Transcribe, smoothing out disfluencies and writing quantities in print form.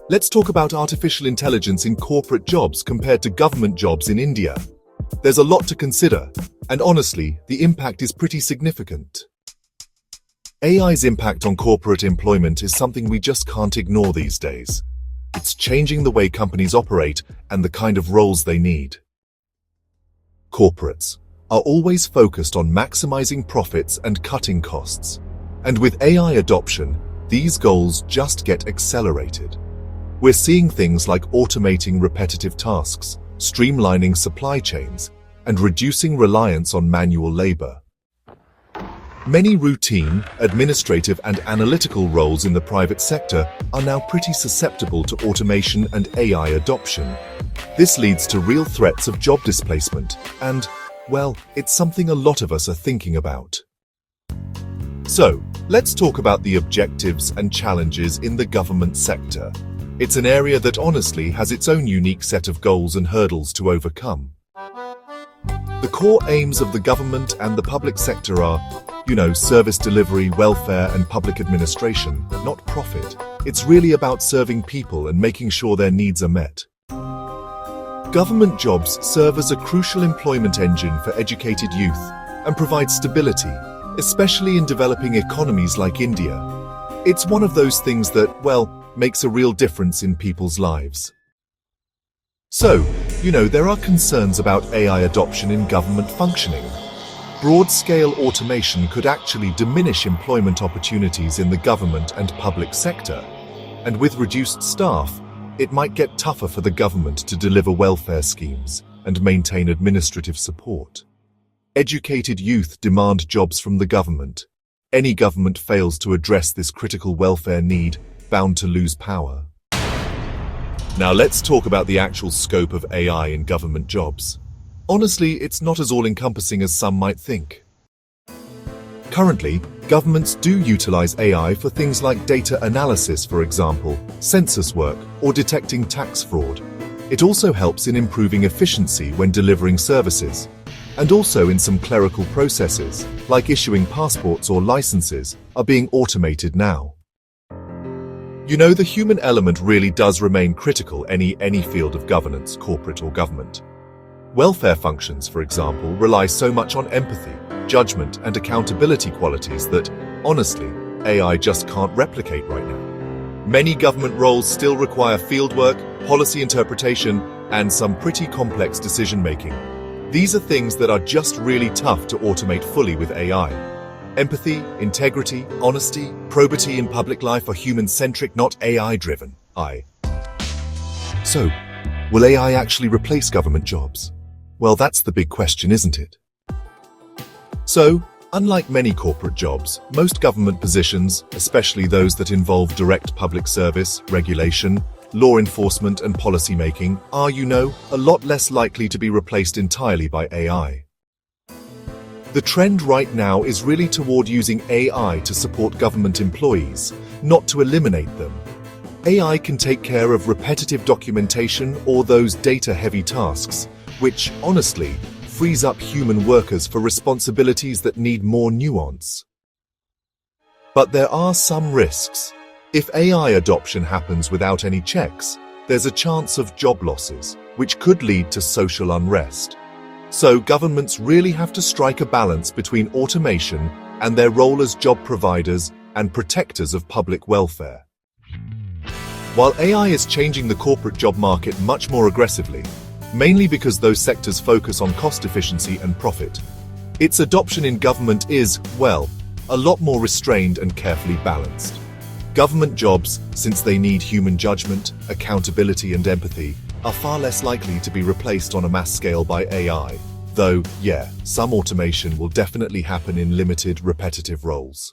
Let's talk about artificial intelligence in corporate jobs compared to government jobs in India. There's a lot to consider, and honestly, the impact is pretty significant. AI's impact on corporate employment is something we just can't ignore these days. It's changing the way companies operate and the kind of roles they need. Corporates are always focused on maximizing profits and cutting costs. And with AI adoption, these goals just get accelerated. We're seeing things like automating repetitive tasks, streamlining supply chains, and reducing reliance on manual labor. Many routine, administrative, and analytical roles in the private sector are now pretty susceptible to automation and AI adoption. This leads to real threats of job displacement, and, well, it's something a lot of us are thinking about. So, let's talk about the objectives and challenges in the government sector. It's an area that honestly has its own unique set of goals and hurdles to overcome. The core aims of the government and the public sector are, service delivery, welfare, and public administration, not profit. It's really about serving people and making sure their needs are met. Government jobs serve as a crucial employment engine for educated youth and provide stability, especially in developing economies like India. It's one of those things that, makes a real difference in people's lives. So, there are concerns about AI adoption in government functioning. Broad-scale automation could actually diminish employment opportunities in the government and public sector. And with reduced staff, it might get tougher for the government to deliver welfare schemes and maintain administrative support. Educated youth demand jobs from the government. Any government fails to address this critical welfare need, bound to lose power. Now let's talk about the actual scope of AI in government jobs. Honestly, it's not as all-encompassing as some might think. Currently, governments do utilize AI for things like data analysis, for example, census work, or detecting tax fraud. It also helps in improving efficiency when delivering services, and also in some clerical processes, like issuing passports or licenses, are being automated now. The human element really does remain critical in any field of governance, corporate or government. Welfare functions, for example, rely so much on empathy, judgment, and accountability qualities that, honestly, AI just can't replicate right now. Many government roles still require fieldwork, policy interpretation, and some pretty complex decision-making. These are things that are just really tough to automate fully with AI. Empathy, integrity, honesty, probity in public life are human-centric, not AI-driven. So, will AI actually replace government jobs? Well, that's the big question, isn't it? So, unlike many corporate jobs, most government positions, especially those that involve direct public service, regulation, law enforcement, and policy making, are, a lot less likely to be replaced entirely by AI. The trend right now is really toward using AI to support government employees, not to eliminate them. AI can take care of repetitive documentation or those data-heavy tasks, which, honestly, frees up human workers for responsibilities that need more nuance. But there are some risks. If AI adoption happens without any checks, there's a chance of job losses, which could lead to social unrest. So governments really have to strike a balance between automation and their role as job providers and protectors of public welfare. While AI is changing the corporate job market much more aggressively, mainly because those sectors focus on cost efficiency and profit, its adoption in government is, a lot more restrained and carefully balanced. Government jobs, since they need human judgment, accountability, and empathy, are far less likely to be replaced on a mass scale by AI, though, some automation will definitely happen in limited, repetitive roles.